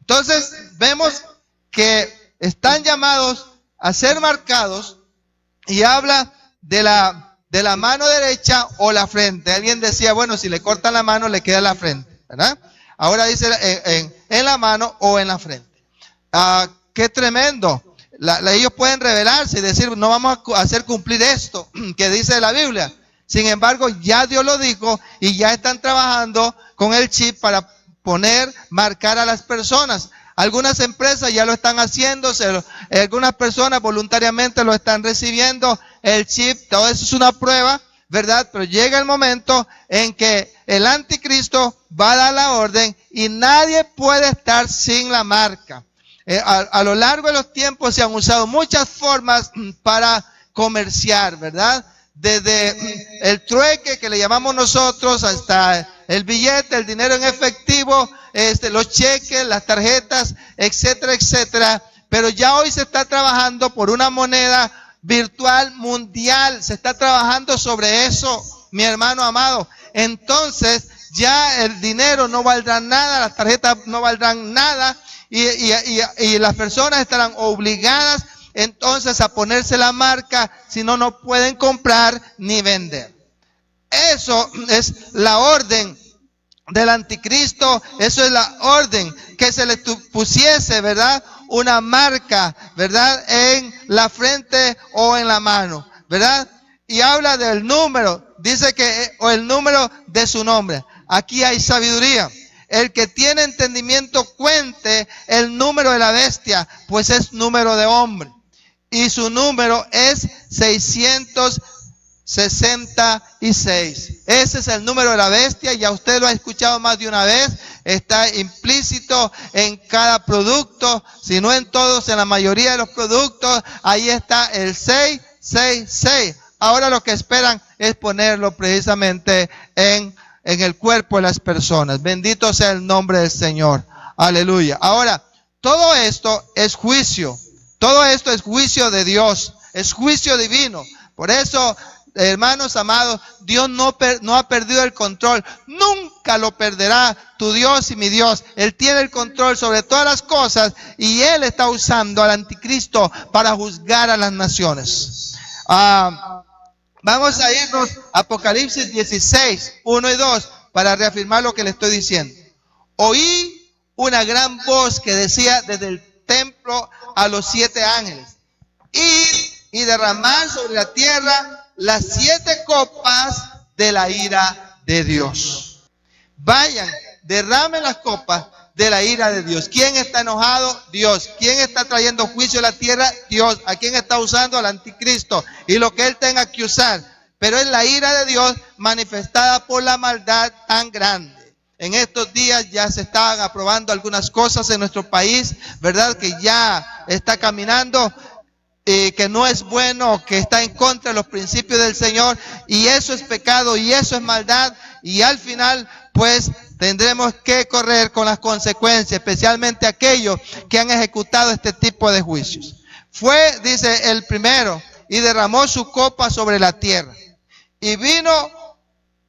Entonces vemos que están llamados a ser marcados, y habla de la mano derecha o la frente. Alguien decía, bueno, si le cortan la mano le queda la frente, ¿verdad? Ahora dice en la mano o en la frente. Qué tremendo. Ellos pueden rebelarse y decir, no vamos a hacer cumplir esto que dice la Biblia. Sin embargo, ya Dios lo dijo, y ya están trabajando con el chip para marcar a las personas. Algunas empresas ya lo están haciendo, algunas personas voluntariamente lo están recibiendo, el chip. Todo eso es una prueba, ¿verdad? Pero llega el momento en que el anticristo va a dar la orden y nadie puede estar sin la marca. A lo largo de los tiempos se han usado muchas formas para comerciar, ¿verdad? Desde el trueque que le llamamos nosotros hasta el billete, el dinero en efectivo, los cheques, las tarjetas, etcétera, etcétera. Pero ya hoy se está trabajando por una moneda virtual mundial. Se está trabajando sobre eso, mi hermano amado. Entonces ya el dinero no valdrá nada, las tarjetas no valdrán nada y las personas estarán obligadas entonces a ponerse la marca, si no, no pueden comprar ni vender. Eso es la orden del anticristo, eso es la orden que se le pusiese, ¿verdad? Una marca, ¿verdad? En la frente o en la mano, ¿verdad? Y habla del número, dice que, o el número de su nombre. Aquí hay sabiduría. El que tiene entendimiento cuente el número de la bestia, pues es número de hombre. Y su número es 666. Ese es el número de la bestia. Ya usted lo ha escuchado más de una vez. Está implícito en cada producto. Si no en todos, en la mayoría de los productos. Ahí está el 666. Ahora lo que esperan es ponerlo precisamente en el cuerpo de las personas. Bendito sea el nombre del Señor. Aleluya. Ahora, todo esto es juicio. Todo esto es juicio de Dios, es juicio divino. Por eso, hermanos amados, Dios no ha perdido el control. Nunca lo perderá tu Dios y mi Dios. Él tiene el control sobre todas las cosas y Él está usando al anticristo para juzgar a las naciones. Vamos a irnos a Apocalipsis 16, 1 y 2 para reafirmar lo que le estoy diciendo. Oí una gran voz que decía desde el templo a los 7 ángeles: id y derramar sobre la tierra las 7 copas de la ira de Dios. Vayan, derramen las copas de la ira de Dios. ¿Quién está enojado? Dios. ¿Quién está trayendo juicio a la tierra? Dios. ¿A quién está usando? Al anticristo y lo que él tenga que usar. Pero es la ira de Dios manifestada por la maldad tan grande. En estos días ya se están aprobando algunas cosas en nuestro país, ¿verdad? Que ya está caminando, que no es bueno, que está en contra de los principios del Señor. Y eso es pecado y eso es maldad. Y al final, pues, tendremos que correr con las consecuencias, especialmente aquellos que han ejecutado este tipo de juicios. Fue, dice, el primero, y derramó su copa sobre la tierra. Y vino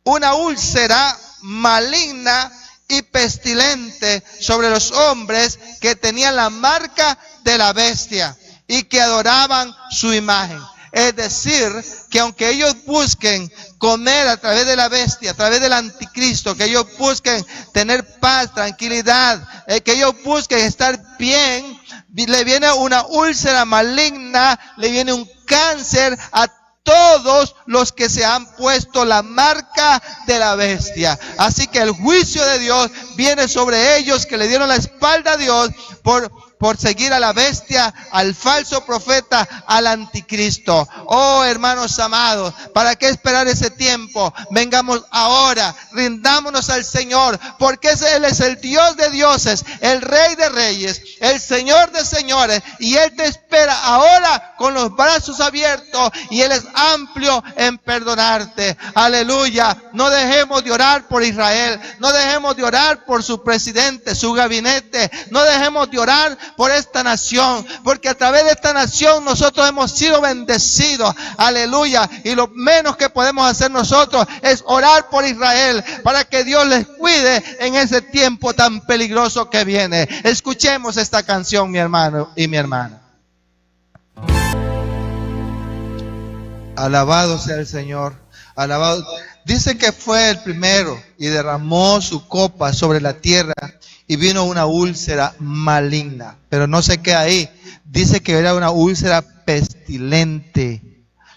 una úlcera maligna y pestilente sobre los hombres que tenían la marca de la bestia y que adoraban su imagen. Es decir, que aunque ellos busquen comer a través de la bestia, a través del anticristo, que ellos busquen tener paz, tranquilidad, que ellos busquen estar bien, le viene una úlcera maligna, le viene un cáncer a todos los que se han puesto la marca de la bestia. Así que el juicio de Dios viene sobre ellos que le dieron la espalda a Dios por seguir a la bestia, al falso profeta, al anticristo. Oh, hermanos amados, ¿para qué esperar ese tiempo? Vengamos ahora, rindámonos al Señor, porque Él es el Dios de dioses, el Rey de reyes, el Señor de señores, y Él te espera ahora con los brazos abiertos, y Él es amplio en perdonarte. Aleluya. No dejemos de orar por Israel, no dejemos de orar por su presidente, su gabinete, no dejemos de orar por esta nación, porque a través de esta nación nosotros hemos sido bendecidos. Aleluya. Y lo menos que podemos hacer nosotros es orar por Israel, para que Dios les cuide en ese tiempo tan peligroso que viene. Escuchemos esta canción, mi hermano y mi hermana. Alabado sea el Señor. Alabado. Dice que fue el primero y derramó su copa sobre la tierra y vino una úlcera maligna. Pero no se queda ahí. Dice que era una úlcera pestilente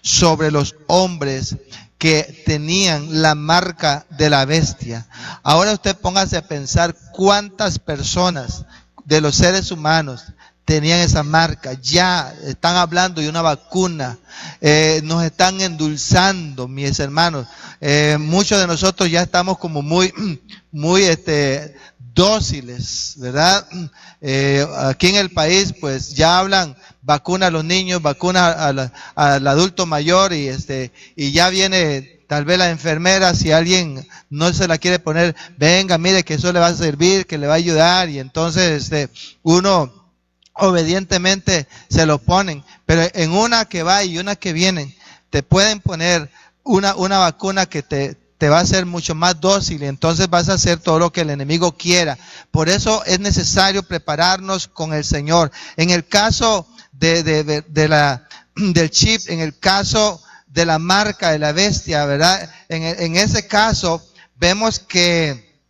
sobre los hombres que tenían la marca de la bestia. Ahora usted póngase a pensar cuántas personas de los seres humanos tenían esa marca. Ya están hablando de una vacuna. Nos están endulzando, mis hermanos. Muchos de nosotros ya estamos como muy dóciles, ¿verdad? Aquí en el país pues ya hablan vacuna a los niños, vacuna al adulto mayor y ya viene tal vez la enfermera, si alguien no se la quiere poner, venga, mire que eso le va a servir, que le va a ayudar, y entonces uno obedientemente se lo ponen, pero en una que va y una que viene, te pueden poner una vacuna que te va a hacer mucho más dócil, y entonces vas a hacer todo lo que el enemigo quiera. Por eso es necesario prepararnos con el Señor. En el caso del chip, en el caso de la marca de la bestia, ¿verdad? En ese caso vemos que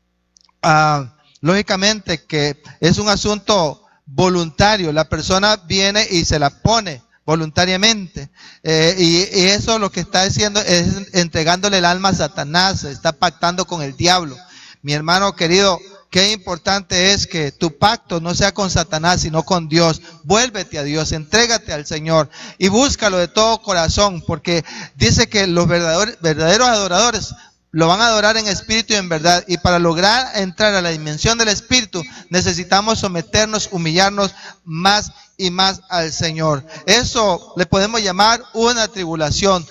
lógicamente que es un asunto voluntario. La persona viene y se la pone voluntariamente, y eso lo que está haciendo es entregándole el alma a Satanás, está pactando con el diablo. Mi hermano querido, qué importante es que tu pacto no sea con Satanás, sino con Dios. Vuélvete a Dios, entrégate al Señor y búscalo de todo corazón, porque dice que los verdaderos adoradores lo van a adorar en espíritu y en verdad. Y para lograr entrar a la dimensión del espíritu, necesitamos someternos, humillarnos más y más al Señor. Eso le podemos llamar una tribulación.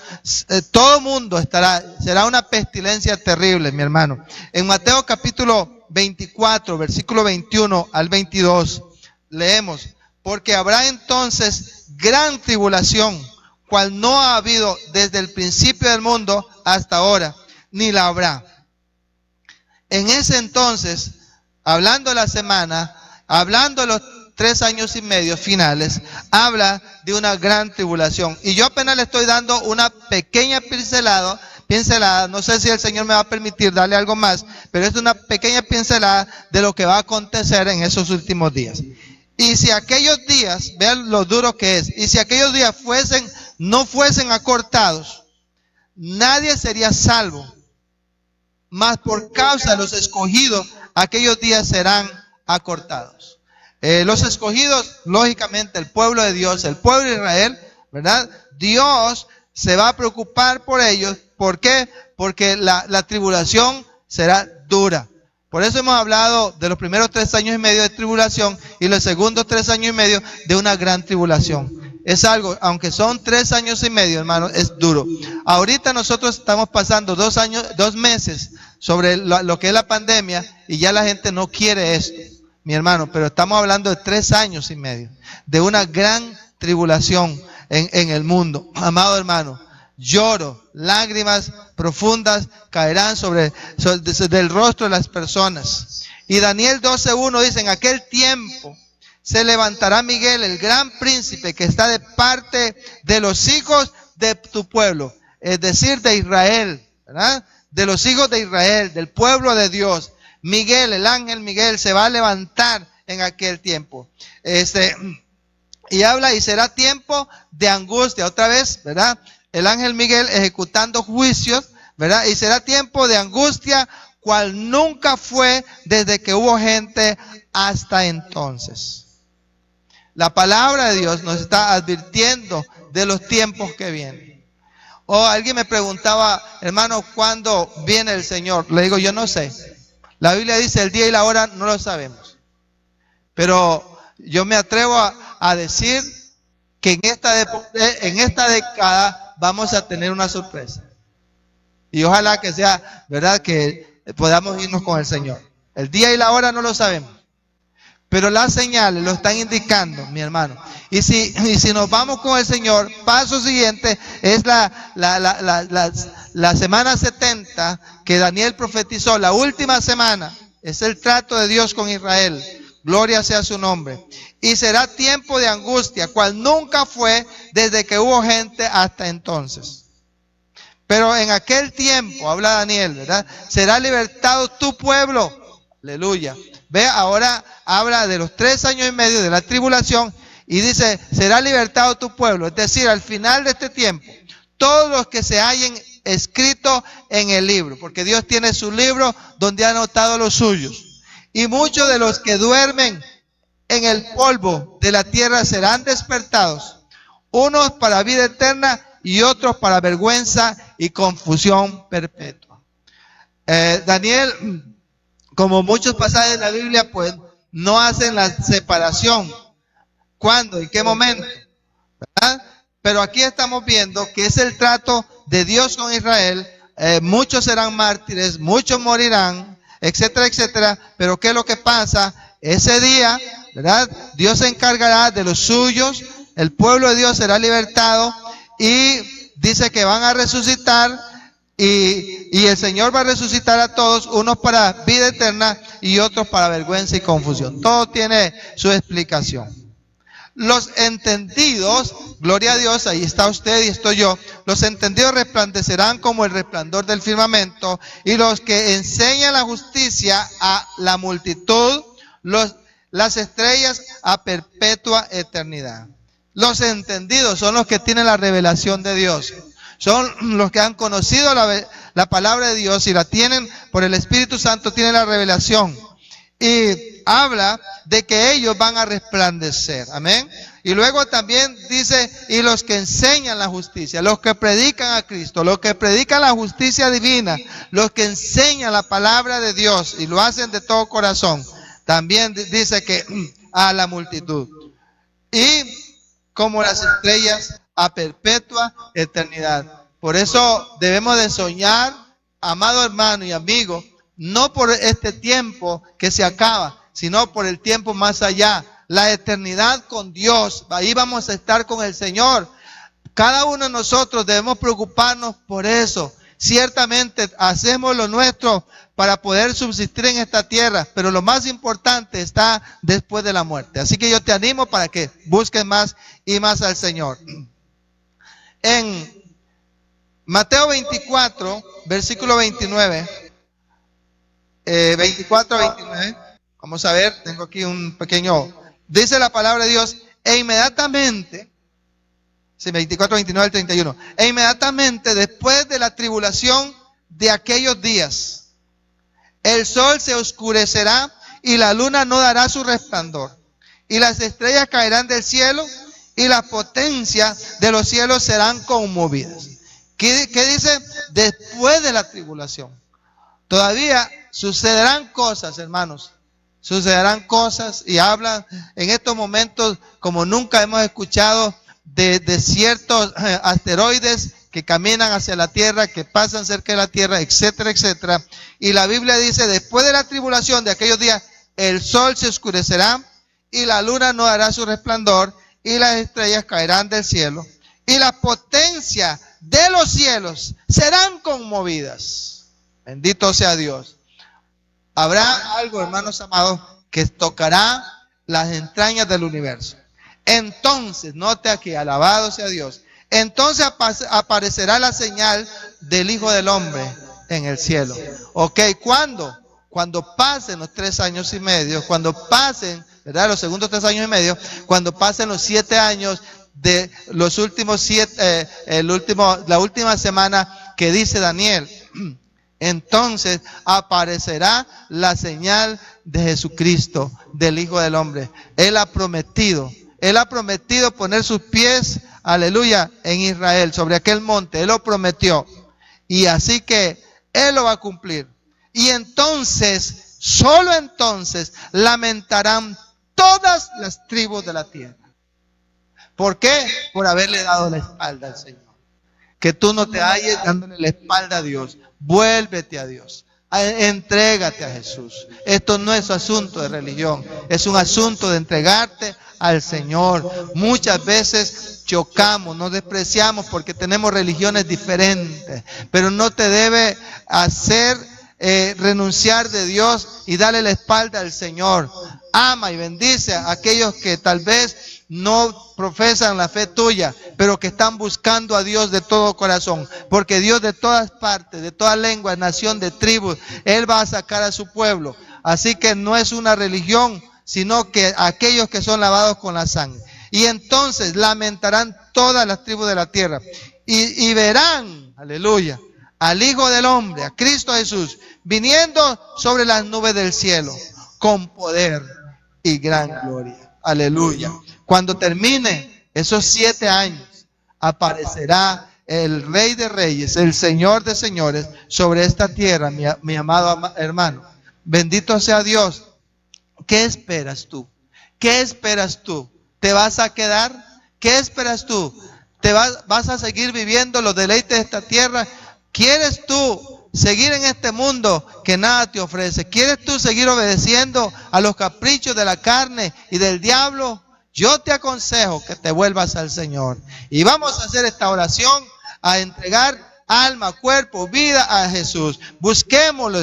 Todo mundo será una pestilencia terrible, mi hermano. En Mateo capítulo 24, versículo 21 al 22, leemos: porque habrá entonces gran tribulación, cual no ha habido desde el principio del mundo hasta ahora, ni la habrá. En ese entonces, hablando de la semana, hablando de los 3 años y medio finales, habla de una gran tribulación. Y yo apenas le estoy dando una pequeña pincelada, no sé si el Señor me va a permitir darle algo más, pero es una pequeña pincelada de lo que va a acontecer en esos últimos días. Y si aquellos días, vean lo duro que es, y si aquellos días no fuesen acortados, nadie sería salvo, mas por causa de los escogidos, aquellos días serán acortados. Los escogidos, lógicamente, el pueblo de Dios, el pueblo de Israel, ¿verdad? Dios se va a preocupar por ellos. ¿Por qué? Porque la tribulación será dura. Por eso hemos hablado de los primeros 3 años y medio de tribulación y los segundos 3 años y medio de una gran tribulación. Es algo, aunque son 3 años y medio, hermano, es duro. Ahorita nosotros estamos pasando 2 meses sobre lo que es la pandemia y ya la gente no quiere esto, mi hermano, pero estamos hablando de 3 años y medio, de una gran tribulación en el mundo. Amado hermano, lloro, lágrimas profundas caerán del rostro de las personas. Y Daniel 12:1 dice: en aquel tiempo se levantará Miguel, el gran príncipe, que está de parte de los hijos de tu pueblo, es decir, de Israel, ¿verdad? De los hijos de Israel, del pueblo de Dios. Miguel, el ángel Miguel, se va a levantar en aquel tiempo. Y habla, y será tiempo de angustia. Otra vez, ¿verdad? El ángel Miguel ejecutando juicios, ¿verdad? Y será tiempo de angustia, cual nunca fue desde que hubo gente hasta entonces. La palabra de Dios nos está advirtiendo de los tiempos que vienen. Alguien me preguntaba: hermano, ¿cuándo viene el Señor? Le digo, yo no sé. La Biblia dice el día y la hora no lo sabemos. Pero yo me atrevo a decir que en esta década vamos a tener una sorpresa. Y ojalá que sea verdad, que podamos irnos con el Señor. El día y la hora no lo sabemos, pero las señales lo están indicando, mi hermano. Y si nos vamos con el Señor, paso siguiente es la semana 70 que Daniel profetizó, la última semana. Es el trato de Dios con Israel. Gloria sea su nombre. Y será tiempo de angustia, cual nunca fue desde que hubo gente hasta entonces. Pero en aquel tiempo, habla Daniel, ¿verdad? Será libertado tu pueblo. Aleluya. Ve, ahora habla de los 3 años y medio de la tribulación y dice: será libertado tu pueblo. Es decir, al final de este tiempo, todos los que se hallen escritos en el libro, porque Dios tiene su libro donde ha anotado los suyos. Y muchos de los que duermen en el polvo de la tierra serán despertados, unos para vida eterna y otros para vergüenza y confusión perpetua. Daniel como muchos pasajes de la Biblia, pues no hacen la separación. ¿Cuándo? ¿En qué momento? ¿Verdad? Pero aquí estamos viendo que es el trato de Dios con Israel. Muchos serán mártires, muchos morirán, etcétera, etcétera. Pero ¿qué es lo que pasa? Ese día, ¿verdad? Dios se encargará de los suyos, el pueblo de Dios será libertado y dice que van a resucitar y el Señor va a resucitar a todos, unos para vida eterna y otros para vergüenza y confusión. Todo tiene su explicación. Los entendidos, gloria a Dios, ahí está usted y estoy yo, los entendidos resplandecerán como el resplandor del firmamento, y los que enseñan la justicia a la multitud, las estrellas a perpetua eternidad. Los entendidos son los que tienen la revelación de Dios, son los que han conocido la palabra de Dios y la tienen por el Espíritu Santo, tienen la revelación. Y habla de que ellos van a resplandecer, amén. Y luego también dice, y los que enseñan la justicia, los que predican a Cristo, los que predican la justicia divina, los que enseñan la palabra de Dios y lo hacen de todo corazón, también dice que a la multitud. Y como las estrellas a perpetua eternidad. Por eso debemos de soñar, amado hermano y amigo, no por este tiempo que se acaba, sino por el tiempo más allá, la eternidad con Dios. Ahí vamos a estar con el Señor. Cada uno de nosotros debemos preocuparnos por eso. Ciertamente hacemos lo nuestro para poder subsistir en esta tierra, pero lo más importante está después de la muerte. Así que yo te animo para que busques más y más al Señor. En Mateo 24, versículo 29, 24 a 29, vamos a ver, tengo aquí un pequeño, dice la palabra de Dios, e inmediatamente, 24, 29 al 31, e inmediatamente después de la tribulación de aquellos días, el sol se oscurecerá y la luna no dará su resplandor, y las estrellas caerán del cielo y las potencias de los cielos serán conmovidas. ¿Qué dice? Después de la tribulación. Todavía sucederán cosas, hermanos. Sucederán cosas y hablan en estos momentos como nunca hemos escuchado de ciertos asteroides que caminan hacia la tierra, que pasan cerca de la tierra, etcétera, etcétera. Y la Biblia dice, después de la tribulación de aquellos días, el sol se oscurecerá y la luna no dará su resplandor y las estrellas caerán del cielo y la potencia de los cielos serán conmovidas. Bendito sea Dios. Habrá algo, hermanos amados, que tocará las entrañas del universo. Entonces, note aquí, alabado sea Dios. Entonces aparecerá la señal del Hijo del Hombre en el cielo. Ok, ¿cuándo? Cuando pasen los 3 años y medio, cuando pasen, ¿verdad? Los segundos 3 años y medio, cuando pasen los 7 años de los últimos 7, la última semana que dice Daniel. Entonces aparecerá la señal de Jesucristo, del Hijo del Hombre. Él ha prometido poner sus pies, aleluya, en Israel, sobre aquel monte. Él lo prometió. Y así que Él lo va a cumplir. Y entonces, solo entonces, lamentarán todas las tribus de la tierra. ¿Por qué? Por haberle dado la espalda al Señor. Que tú no te halles dándole la espalda a Dios. Vuélvete a Dios. Entrégate a Jesús. Esto no es asunto de religión. Es un asunto de entregarte al Señor. Muchas veces chocamos, nos despreciamos porque tenemos religiones diferentes. Pero no te debe hacer renunciar de Dios y darle la espalda al Señor. Ama y bendice a aquellos que tal vez no profesan la fe tuya, pero que están buscando a Dios de todo corazón, porque Dios de todas partes, de todas lenguas, nación, de tribus, Él va a sacar a su pueblo. Así que no es una religión, sino que aquellos que son lavados con la sangre. Y entonces lamentarán todas las tribus de la tierra y verán, aleluya, al Hijo del Hombre, a Cristo Jesús, viniendo sobre las nubes del cielo, con poder y gran gloria. Aleluya. Cuando termine esos 7 años, aparecerá el Rey de Reyes, el Señor de Señores, sobre esta tierra, mi amado hermano. Bendito sea Dios. ¿Qué esperas tú? ¿Qué esperas tú? ¿Te vas a quedar? ¿Qué esperas tú? ¿Vas a seguir viviendo los deleites de esta tierra? ¿Quieres tú seguir en este mundo que nada te ofrece? ¿Quieres tú seguir obedeciendo a los caprichos de la carne y del diablo? Yo te aconsejo que te vuelvas al Señor. Y vamos a hacer esta oración, a entregar alma, cuerpo, vida a Jesús. Busquémoslo,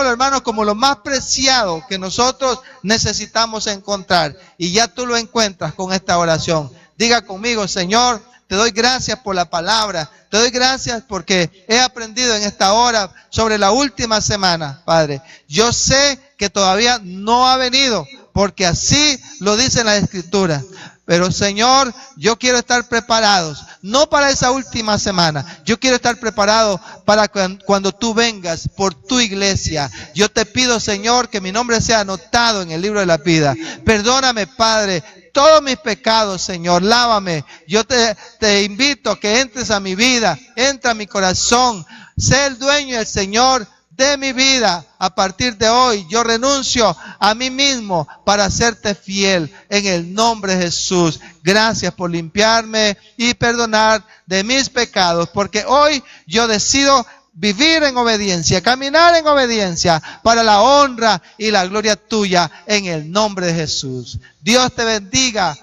hermanos, como lo más preciado que nosotros necesitamos encontrar. Y ya tú lo encuentras con esta oración. Diga conmigo: Señor, te doy gracias por la palabra. Te doy gracias porque he aprendido en esta hora sobre la última semana, Padre. Yo sé que todavía no ha venido, porque así lo dice la Escritura. Pero, Señor, yo quiero estar preparados, no para esa última semana. Yo quiero estar preparado para cuando tú vengas por tu iglesia. Yo te pido, Señor, que mi nombre sea anotado en el libro de la vida. Perdóname, Padre, todos mis pecados, Señor, lávame. Yo te invito a que entres a mi vida, entra a mi corazón. Sé el dueño y el Señor de mi vida. A partir de hoy yo renuncio a mí mismo para serte fiel en el nombre de Jesús. Gracias por limpiarme y perdonar de mis pecados, porque hoy yo decido vivir en obediencia, caminar en obediencia para la honra y la gloria tuya en el nombre de Jesús. Dios te bendiga.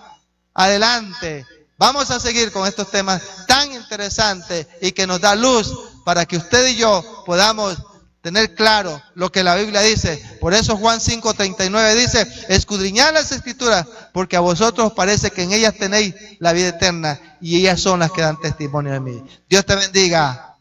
Adelante. Vamos a seguir con estos temas tan interesantes y que nos da luz para que usted y yo podamos tener claro lo que la Biblia dice. Por eso Juan 5:39 dice: escudriñad las Escrituras, porque a vosotros parece que en ellas tenéis la vida eterna, y ellas son las que dan testimonio de mí. Dios te bendiga.